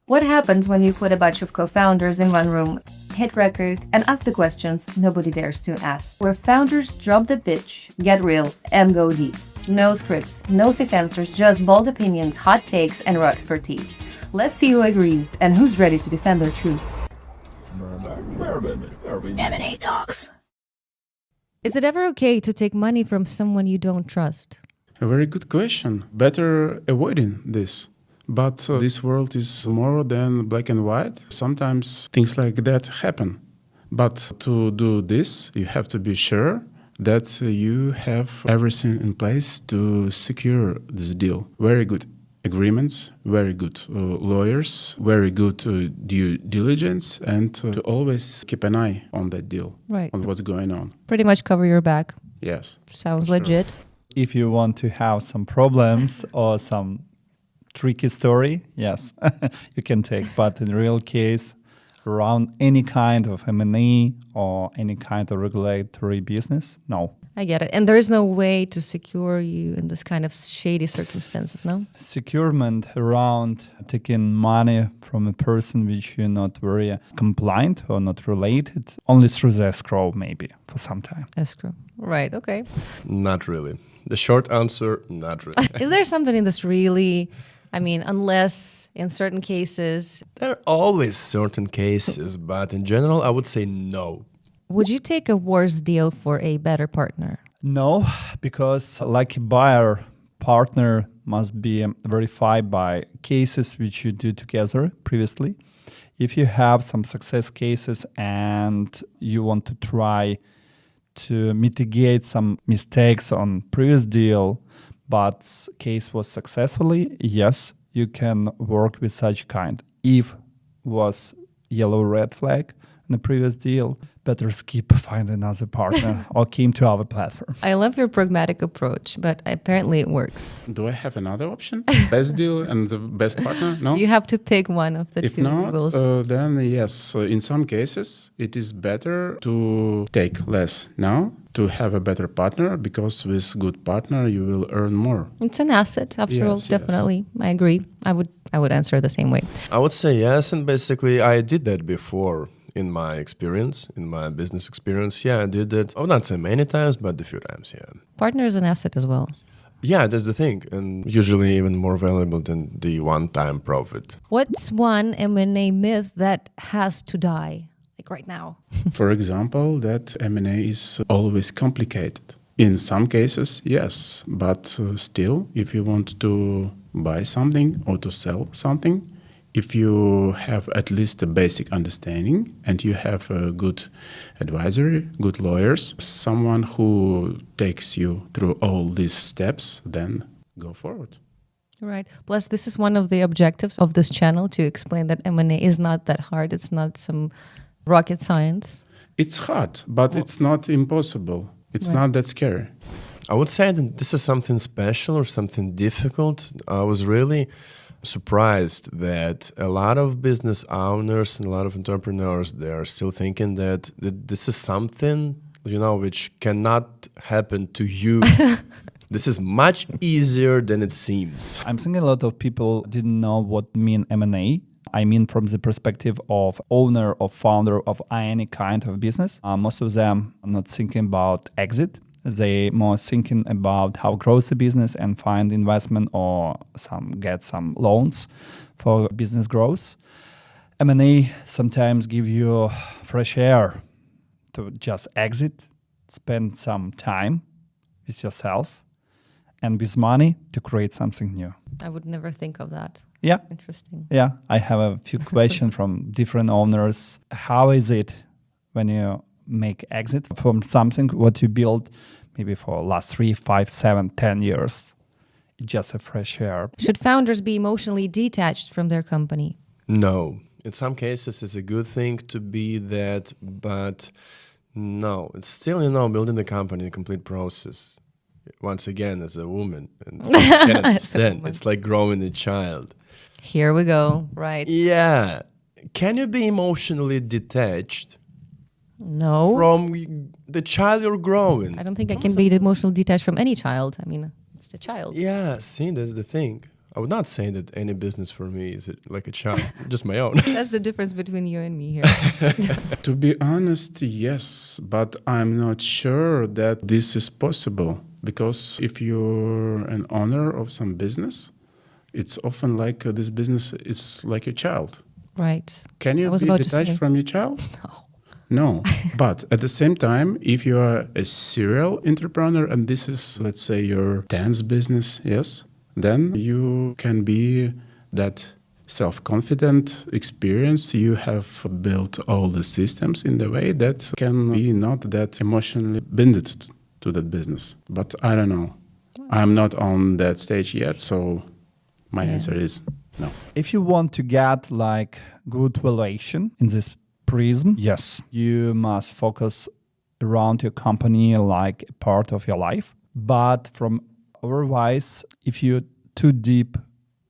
What happens when you put a bunch of co-founders in one room, hit record, and ask the questions nobody dares to ask? Where founders drop the pitch, get real, and go deep. No scripts, no safe answers, just bold opinions, hot takes, and raw expertise. Let's see who agrees and who's ready to defend their truth. M&A Talks. Is it ever okay to take money from someone you don't trust? A very good question. Better avoiding this. But this world is more than black and white. Sometimes things like that happen. But to do this, you have to be sure that you have everything in place to secure this deal. Very good agreements, very good lawyers, very good due diligence, and to always keep an eye on that deal, right, on what's going on. Pretty much cover your back. Yes. Sounds legit. If you want to have some problems or some tricky story, yes, you can take. But in real case, around any kind of M&A or any kind of regulatory business, no. I get it. And there is no way to secure you in this kind of shady circumstances, no? Securement around taking money from a person which you're not very compliant or not related, only through the escrow maybe for some time. Escrow. Right, okay. Not really. The short answer, not really. Is there something in this really... I mean, unless in certain cases... There are always certain cases, but in general, I would say no. Would you take a worse deal for a better partner? No, because like a buyer, partner must be verified by cases which you do together previously. If you have some success cases and you want to try to mitigate some mistakes on previous deal, but case was successfully, yes, you can work with such kind. If was yellow red flag in the previous deal, better skip, find another partner or came to our platform. I love your pragmatic approach, but apparently it works. Do I have another option? Best deal and the best partner? No? You have to pick one of the if two not, rules. Then yes, in some cases, it is better to take less now, to have a better partner, because with good partner, you will earn more. It's an asset, after all, definitely. I agree. I would answer the same way. I would say yes, and basically I did that before. In my experience, in my business experience, yeah, I did it. I would not say many times, but a few times, yeah. Partner is an asset as well. Yeah, that's the thing, and usually even more valuable than the one-time profit. What's one M&A myth that has to die, like right now? For example, that M&A is always complicated. In some cases, yes, but still, if you want to buy something or to sell something, if you have at least a basic understanding and you have a good advisory, good lawyers, someone who takes you through all these steps, then go forward. Right. Plus, this is one of the objectives of this channel, to explain that M&A is not that hard. It's not some rocket science. It's hard, but it's not impossible. It's not that scary. I would say that this is something special or something difficult. I was really surprised that a lot of business owners and a lot of entrepreneurs, they are still thinking that this is something, which cannot happen to you. This is much easier than it seems. I'm thinking a lot of people didn't know what mean M&A. I mean, from the perspective of owner or founder of any kind of business. Most of them are not thinking about exit. They more thinking about how grow the business and find investment or get some loans for business growth. M&A sometimes give you fresh air to just exit, spend some time with yourself and with money to create something new. I would never think of that. Yeah. Interesting. Yeah. I have a few questions from different owners. How is it when you make exit from something what you built maybe for last 3, 5, 7, 10 years? It's just a fresh air. Should founders be emotionally detached from their company? No. In some cases, it's a good thing to be that, but no. It's still, building the company, a complete process. Once again, as a woman, and you can understand, it's like growing a child. Here we go, right. Yeah. Can you be emotionally detached? No. From the child you're growing? I don't think I can be emotionally detached from any child. I mean, it's the child. Yeah, see, that's the thing. I would not say that any business for me is like a child, just my own. That's the difference between you and me here. To be honest, yes, but I'm not sure that this is possible, because if you're an owner of some business, it's often like this business is like a child. Right. Can you be detached from your child? No. But at the same time, if you are a serial entrepreneur and this is, let's say, your 10th business, yes, then you can be that self-confident experience. You have built all the systems in the way that can be not that emotionally binded to that business. But I don't know. I'm not on that stage yet, so my answer is no. If you want to get like good valuation in this prism, yes, you must focus around your company like a part of your life. But from otherwise, if you're too deep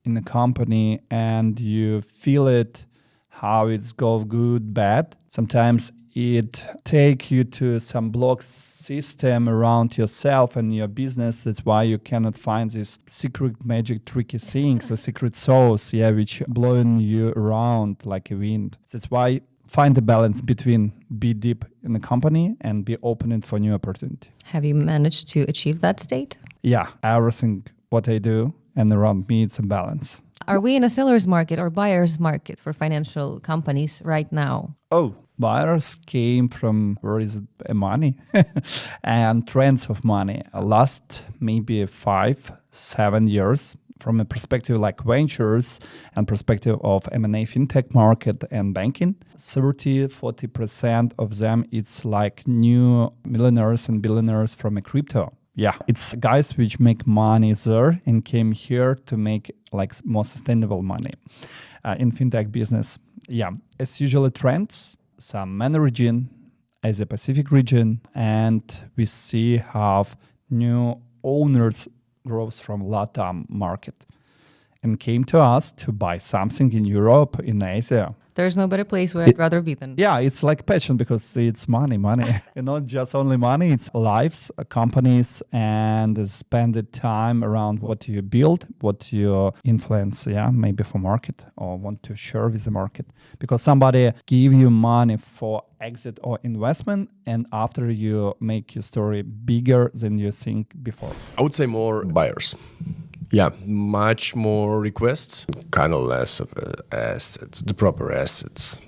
in the company and you feel it, how it's go good, bad, sometimes it take you to some block system around yourself and your business. That's why you cannot find this secret magic tricky things or secret sauce, which blowing you around like a wind. That's why find the balance between be deep in the company and be open for new opportunity. Have you managed to achieve that state? Yeah, everything what I do and around me, it's a balance. Are we in a seller's market or buyer's market for financial companies right now? Oh, buyers came from where is it, money and trends of money. Last maybe 5-7 years, from a perspective like ventures and perspective of M&A Fintech market and banking, 30-40% of them, it's like new millionaires and billionaires from a crypto. Yeah, it's guys which make money there and came here to make like more sustainable money in Fintech business. Yeah, it's usually trends, some MENA region, Asia Pacific region, and we see how new owners grows from LATAM market and came to us to buy something in Europe, in Asia. There's no better place where I'd rather be than. Yeah, it's like passion because it's money. And not just only money, it's lives, companies, and spend the time around what you build, what you influence, maybe for market or want to share with the market. Because somebody give you money for exit or investment, and after you make your story bigger than you think before. I would say more buyers. Yeah, much more requests, kind of less of assets, the proper assets.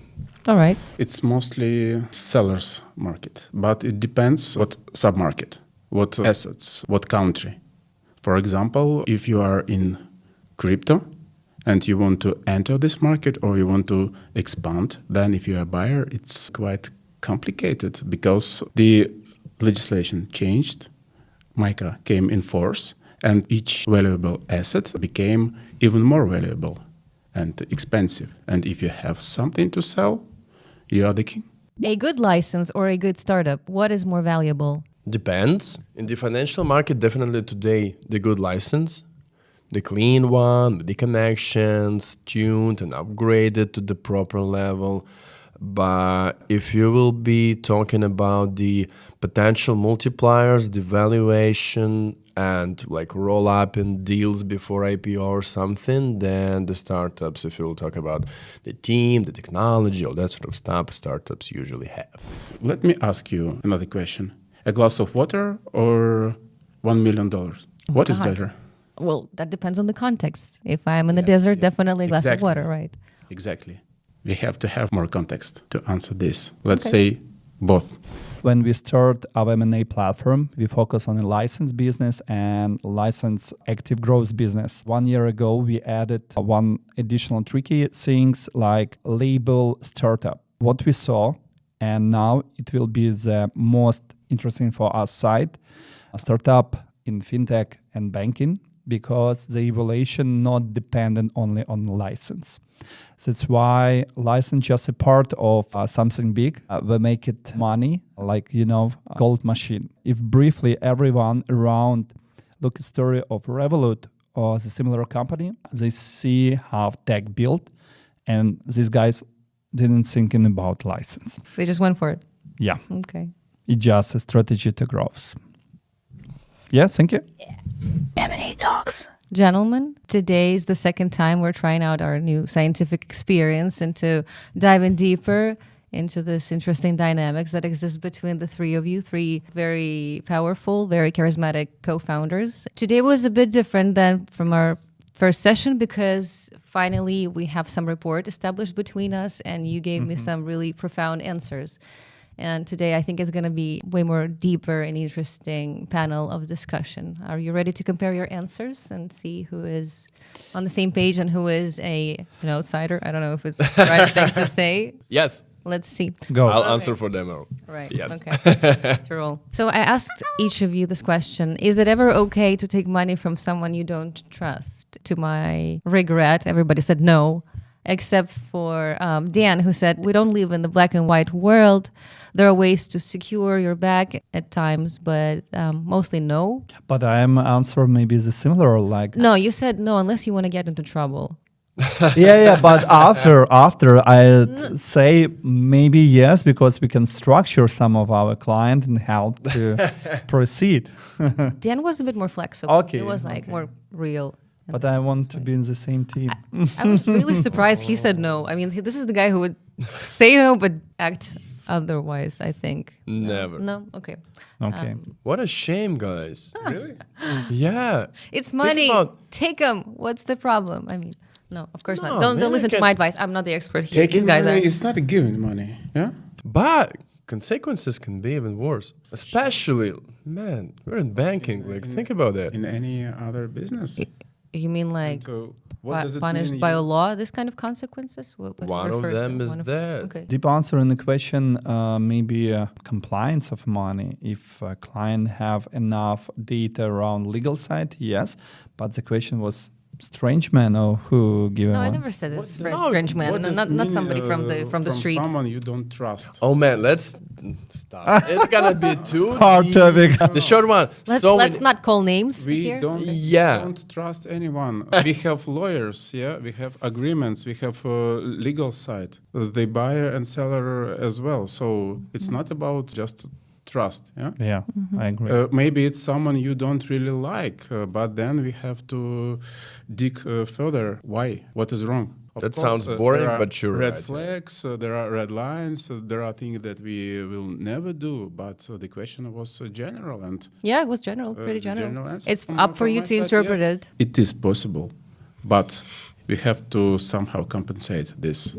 All right. It's mostly sellers market, but it depends what sub-market, what assets, what country. For example, if you are in crypto and you want to enter this market or you want to expand, then if you're a buyer, it's quite complicated because the legislation changed, MiCA came in force, and each valuable asset became even more valuable and expensive. And if you have something to sell, you are the king. A good license or a good startup, what is more valuable? Depends. In the financial market, definitely today, the good license, the clean one, the connections, tuned and upgraded to the proper level. But if you will be talking about the potential multipliers, the valuation, and like roll up in deals before IPO or something, then the startups, if you will talk about the team, the technology, all that sort of stuff, startups usually have. Let me ask you another question. A glass of water or $1 million? What is better? Well, that depends on the context. If I'm in the desert, definitely a glass of water, right? Exactly. We have to have more context to answer this. Let's say both. When we start our M&A platform, we focus on a license business and license active growth business. 1 year ago, we added one additional tricky things like label startup. What we saw, and now it will be the most interesting for us side, a startup in fintech and banking, because the evaluation not dependent only on license. That's why license just a part of something big. We make it money, like, gold machine. If briefly everyone around look at story of Revolut or the similar company, they see how tech built, and these guys didn't thinking about license. They just went for it. Yeah. Okay. It's just a strategy to growth. Yeah, thank you. M&A Talks Gentlemen, today is the second time we're trying out our new scientific experience and to dive in deeper into this interesting dynamics that exists between the three of you, three very powerful, very charismatic co-founders. Today was a bit different than from our first session because finally we have some rapport established between us and you gave me some really profound answers. And today I think it's going to be way more deeper and interesting panel of discussion. Are you ready to compare your answers and see who is on the same page and who is an outsider? I don't know if it's the right thing to say. Yes. Let's see. Go. I'll answer for demo. Right. Yes. Okay. After all. So I asked each of you this question. Is it ever okay to take money from someone you don't trust? To my regret, everybody said no, except for Dan, who said, we don't live in the black and white world. There are ways to secure your bag at times, but mostly no. But I'm answer maybe is similar, like No, you said no unless you want to get into trouble. yeah. But after I say maybe yes, because we can structure some of our client and help to proceed. Dan was a bit more flexible. Okay, It was like more real. But I want to be in the same team. I was really surprised he said no. I mean, this is the guy who would say no but act otherwise, I think. Never. No? Okay. Okay. What a shame, guys. Really? Yeah. It's money. about- Take them. What's the problem? I mean, no, of course No, not. Don't man, listen to can- my advice. I'm not the expert here. Taking These guys money are. is not giving money. Yeah. But consequences can be even worse. Especially, man, we're in banking. Like, think about that. In any other business. You mean like So what does it punished mean? by a law, this kind of consequences? What One you of refer to? them is One of- that. Okay. Deep answer in the question, maybe compliance of money. If a client have enough data around legal side, yes. But the question was strange man or who give No, I him never said it's What- a strange man. What No, does not it mean, somebody from the street. Someone you don't trust. Oh, man, let's stop. It's gonna be too Hard deep. topic. The short one. Let's not call names We here. don't trust anyone. We have lawyers, yeah. We have agreements. We have legal side, the buyer and seller as well. So it's not about just trust, yeah. Yeah, I agree. Maybe it's someone you don't really like, but then we have to dig further. Why? What is wrong? Of That course, sounds boring, there are but you're red right, yeah. flags. There are red lines. There are things that we will never do. But the question was general, and Yeah, it was general, pretty the general. general answer It's from- up for from you my to side, interpret yes. it. It is possible, but we have to somehow compensate this.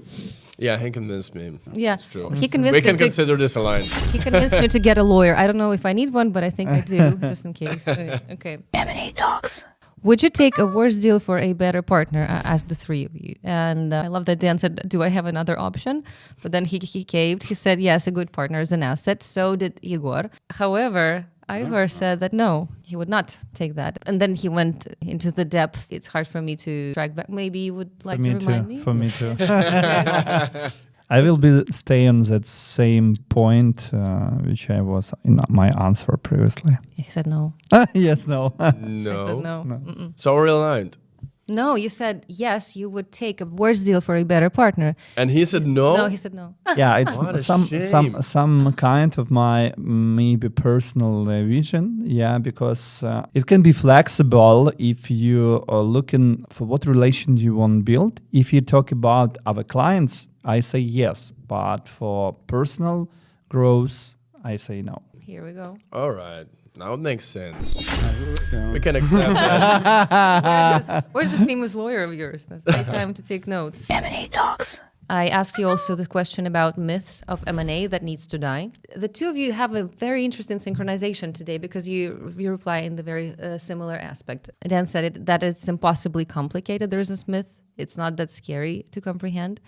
Yeah, he convinced me. Yeah, It's true. he convinced We me can to, consider this a line. he convinced me to get a lawyer. I don't know if I need one, but I think I do, just in case. Okay. M&A Talks. Would you take a worse deal for a better partner? Asked the three of you. And I love that Dan said, do I have another option? But then he caved. He said, yes, a good partner is an asset. So did Igor. However, Ihor said that no, he would not take that. And then he went into the depths. It's hard for me to track back. Maybe you would like to remind me? For me too. I will be stay on that same point, which I was in my answer previously. He said no. Yes, no. I said No. no. So we're aligned. No, you said yes, you would take a worse deal for a better partner. And he said no. No, he said no. Yeah, it's What a some shame. kind of my maybe personal vision. Yeah, because it can be flexible if you are looking for what relation you want to build. If you talk about our clients, I say yes, but for personal growth, I say no. Here we go. All right. Now it makes sense. Yeah. We can accept that. Where's this famous lawyer of yours? That's the time to take notes. M&A Talks. I asked you also the question about myths of M&A that needs to die. The two of you have a very interesting synchronization today because you reply in the very similar aspect. Dan said it, that it's impossibly complicated. There is this myth. It's not that scary to comprehend.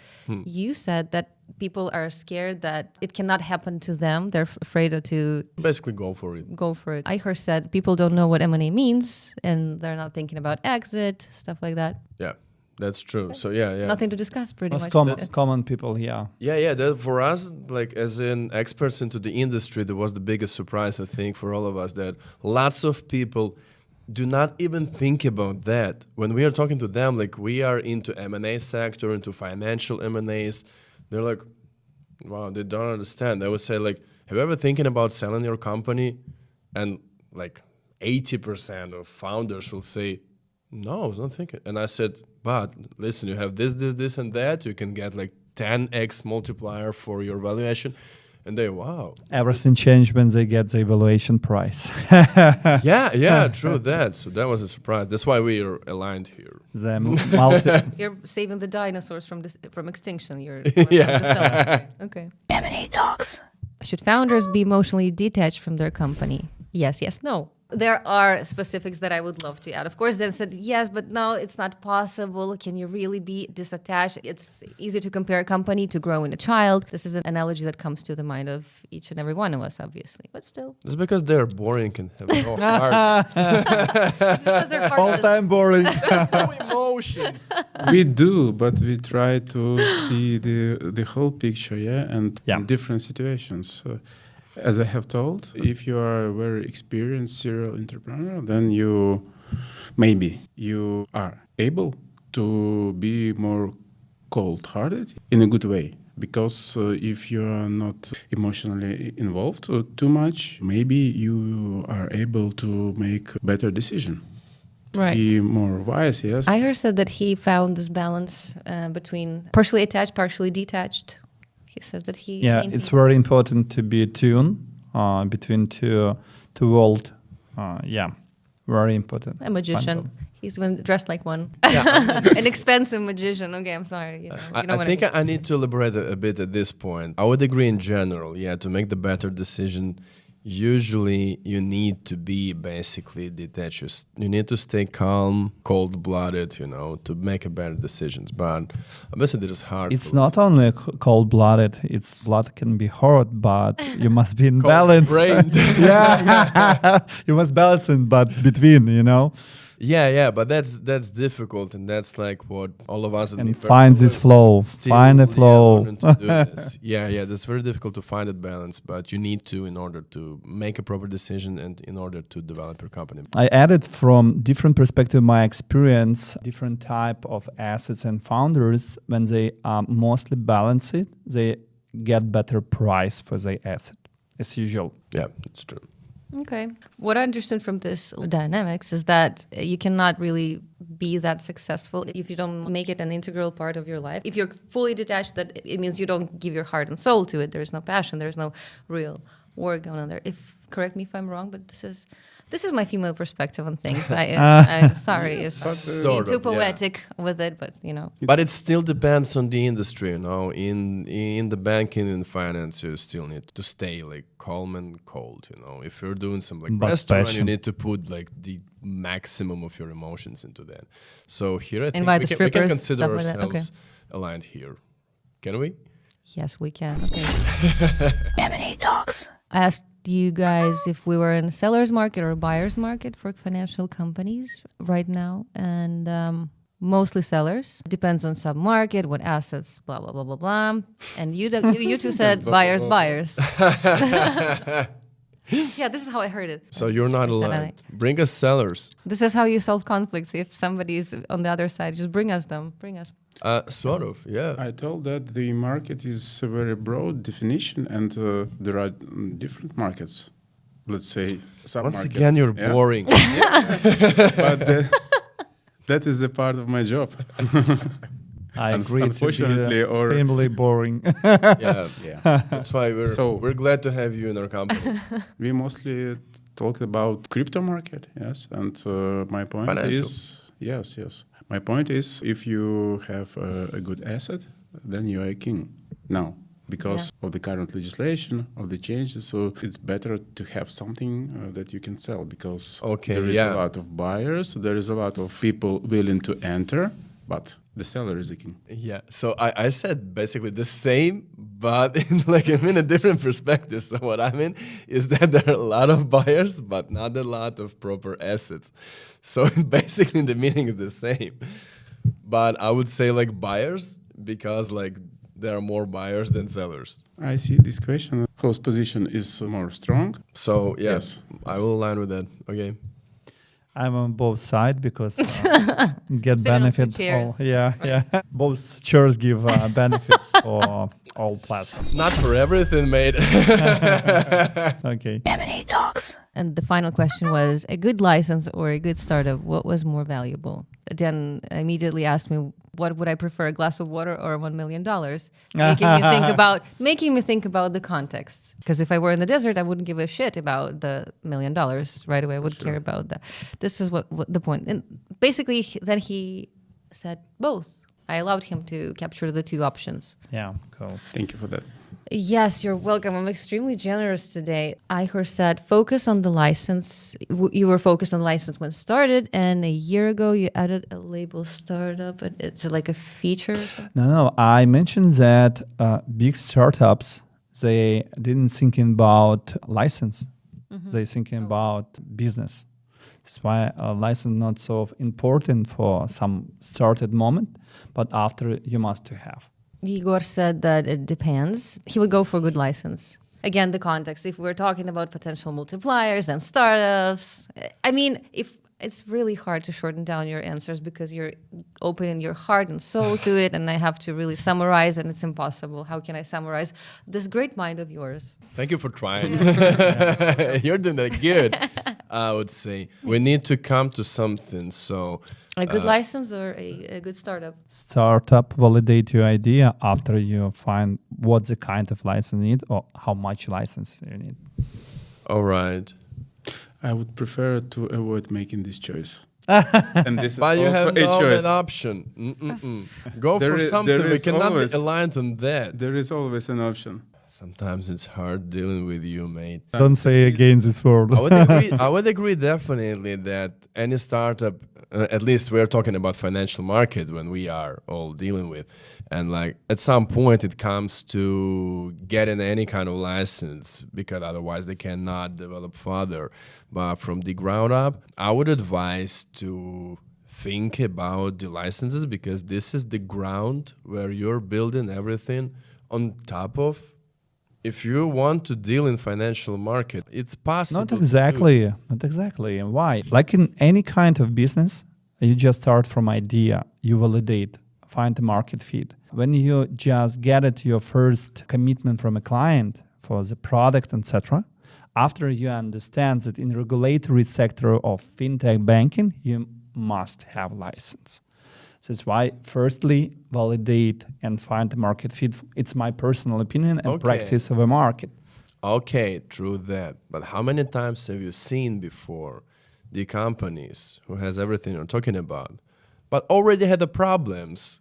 You said that people are scared that it cannot happen to them. They're afraid to Basically, go for it. go for it. Ihor said people don't know what M&A means and they're not thinking about exit, stuff like that. Yeah, that's true. So yeah. Nothing to discuss pretty Most much. common people, yeah. Yeah. That for us, like as in experts into the industry, that was the biggest surprise, I think, for all of us, that lots of people do not even think about that. When we are talking to them, like we are into M&A sector, into financial M&As, they're like, wow, they don't understand. I would say, like, have you ever thinking about selling your company? And like 80% of founders will say, No, I was not thinking. And I said, but listen, you have this, and that. You can get like 10x multiplier for your valuation. And they, wow. Everything changed when they get the evaluation price. Yeah, true that. So that was a surprise. That's why we are aligned here. The multi- You're saving the dinosaurs from extinction. You're Yeah. Okay. M&A Talks. Should founders be emotionally detached from their company? Yes, no. There are specifics that I would love to add. Of course, then said, yes, but no, it's not possible. Can you really be disattached? It's easy to compare a company to growing a child. This is an analogy that comes to the mind of each and every one of us, obviously. But still. It's because they're boring and have no heart. It's because they're all heartless. time boring. No emotions. We do, but we try to see the whole picture, and different situations. As I have told, if you are a very experienced serial entrepreneur, then you are able to be more cold-hearted in a good way. Because if you are not emotionally involved too much, maybe you are able to make better decision. Right. Be more wise, yes. Ihor said that he found this balance between partially attached, partially detached. He says that he... It's very important to be tuned between two worlds. Very important. A magician. He's been dressed like one. Yeah. An expensive magician. Okay, I'm sorry. I think I need to elaborate a bit at this point. I would agree in general, to make the better decision, usually you need to be basically detached. You need to stay calm, cold-blooded, to make a better decisions. But obviously it is hard. It's not only cold-blooded. It's blood can be hot, but you must be in balance. Cold-brained. You must balance in, but between, Yeah, but that's difficult, and that's like what all of us and find this flow. Find a flow. learning to do this. Yeah, that's very difficult to find that balance, but you need to in order to make a proper decision and in order to develop your company. I added from different perspective my experience, different type of assets and founders, when they are mostly balanced, they get better price for their asset, as usual. Yeah, it's true. Okay. What I understood from this dynamics is that you cannot really be that successful if you don't make it an integral part of your life. If you're fully detached, that it means you don't give your heart and soul to it. There's no passion. There's no real work going on there. Correct me if I'm wrong, but this is my female perspective on things. I'm sorry if I'm too poetic with it, but But it still depends on the industry, In the banking and finance, you still need to stay like calm and cold, If you're doing some like restaurant, passion. you need to put like the maximum of your emotions into that. So here I think Invite the we can strippers, consider stuff like that. ourselves Okay. aligned here. Can we? Yes, we can. Okay. M&A Talks. I asked you guys if we were in a seller's market or a buyer's market for financial companies right now, and mostly sellers. Depends on sub-market, what assets, blah, blah, blah, blah, blah. And you two said buyers. Yeah, this is how I heard it. So you're not aligned. Bring us sellers. This is how you solve conflicts. If somebody's on the other side, just bring us them. Bring us. Sort of, yeah. I told that the market is a very broad definition, and there are different markets. Let's say sub-markets. Once again, you're boring. But that is a part of my job. I agree. Unfortunately, or extremely boring. Yeah. yeah. That's why we're glad to have you in our company. We mostly talked about crypto market, yes, and my point Financial. is yes. My point is, if you have a good asset, then you are a king now because of the current legislation, of the changes. So it's better to have something that you can sell because there is a lot of buyers, there is a lot of people willing to enter, but the seller is a king. Yeah, so I said basically the same, but in a different perspective. So what I mean is that there are a lot of buyers, but not a lot of proper assets. So basically the meaning is the same. But I would say like buyers because like there are more buyers than sellers. I see this question. Whose position is more strong? So yes, I will align with that. Okay. I'm on both sides because get Sitting on two benefits. chairs. Yeah. Both chairs give benefits for all platforms. Not for everything, mate. Okay. M&A Talks. And the final question was a good license or a good startup, what was more valuable? Dan immediately asked me, what would I prefer, a glass of water or $1 million? Making me think about the context. Because if I were in the desert, I wouldn't give a shit about the $1 million right away. I would care about that. This is what the point. And basically, then he said both. I allowed him to capture the two options. Yeah, cool. Thank you for that. Yes, you're welcome. I'm extremely generous today. Ihor said, focus on the license. You were focused on license when started, and a year ago you added a label startup. It's like a feature or something? No. I mentioned that big startups, they didn't thinking about license. They thinking about business. That's why a license not so important for some started moment, but after you must to have. Igor said that it depends. He would go for a good license. Again, the context. If we're talking about potential multipliers, then startups. I mean, if it's really hard to shorten down your answers because you're opening your heart and soul to it, and I have to really summarize, and it's impossible. How can I summarize this great mind of yours? Thank you for trying. You're doing that good, I would say. We need to come to something. So A good license or a good startup? Startup validate your idea after you find what the kind of license you need or how much license you need. all right. I would prefer to avoid making this choice. And this is But you also have a no choice. option. Go There for is- something. there We is cannot always- be aligned on that. There is always an option. Sometimes it's hard dealing with you, mate. Don't say against this word. I would agree definitely that any startup, at least we're talking about financial market when we are all dealing with, and like at some point it comes to getting any kind of license because otherwise they cannot develop further. But from the ground up, I would advise to think about the licenses because this is the ground where you're building everything on top of. If you want to deal in financial market, it's possible. Not exactly. Not exactly. Why? Like in any kind of business, you just start from idea, you validate, find the market fit. When you just get it, your first commitment from a client for the product, etc., after you understand that in regulatory sector of fintech banking, you must have license. That's why, firstly, validate and find the market fit. It's my personal opinion and Okay. practice of a market. Okay, true that. But how many times have you seen before the companies who has everything you're talking about, but already had the problems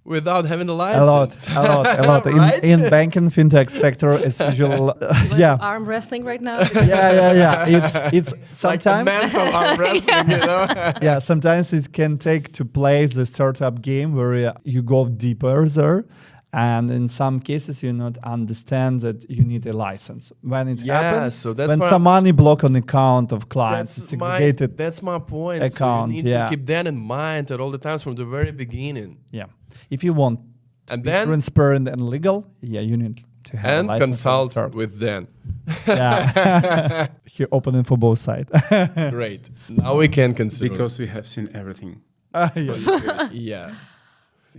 without having a license? A lot. Right? In banking fintech sector, it's usual. Yeah. Arm wrestling right now? Yeah. It's Like a sometimes. mental arm wrestling, you know? Yeah, sometimes it can take to play the startup game where you go deeper there. And in some cases, you not understand that you need a license. When it Yeah, happens, so that's when why some money block on account of clients, it's segregated. That's my point. account, So you need yeah. to keep that in mind at all the times from the very beginning. Yeah. If you want And to be then transparent and legal, yeah, you need to have a and license consult start. with Dan. Yeah. Here opening for both sides. Great. Now we can consider. Because we have seen everything. Yeah. yeah.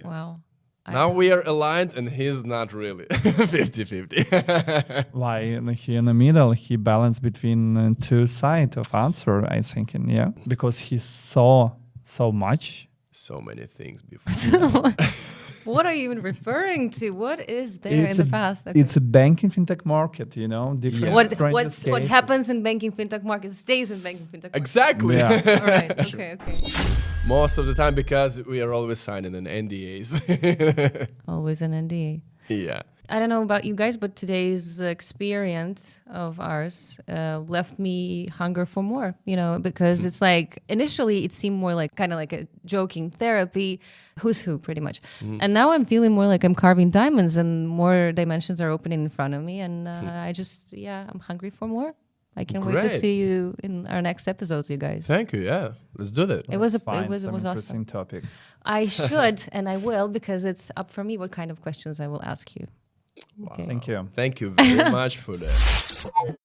Wow. Now we are aligned and he's not really 50-50. Why he in the middle? He balanced between two sides of answer. I think, and yeah, because he saw so much. So many things before. What are you even referring to? What is there in the past? Okay. It's a banking fintech market, different. What strange cases. happens in banking fintech market stays in banking fintech market. Exactly. Yeah. All right. Okay. Most of the time because we are always signing an NDAs. Always an NDA. yeah. I don't know about you guys, but today's experience of ours left me hunger for more, because it's like initially it seemed more like kind of like a joking therapy, who's who pretty much. And now I'm feeling more like I'm carving diamonds and more dimensions are opening in front of me. And I'm hungry for more. I can't wait to Great. see you in our next episodes, you guys. Thank you. Yeah. Let's do that. It was Some awesome. interesting topic. I should and I will because it's up for me what kind of questions I will ask you. Okay. Thank you. Thank you very much for that.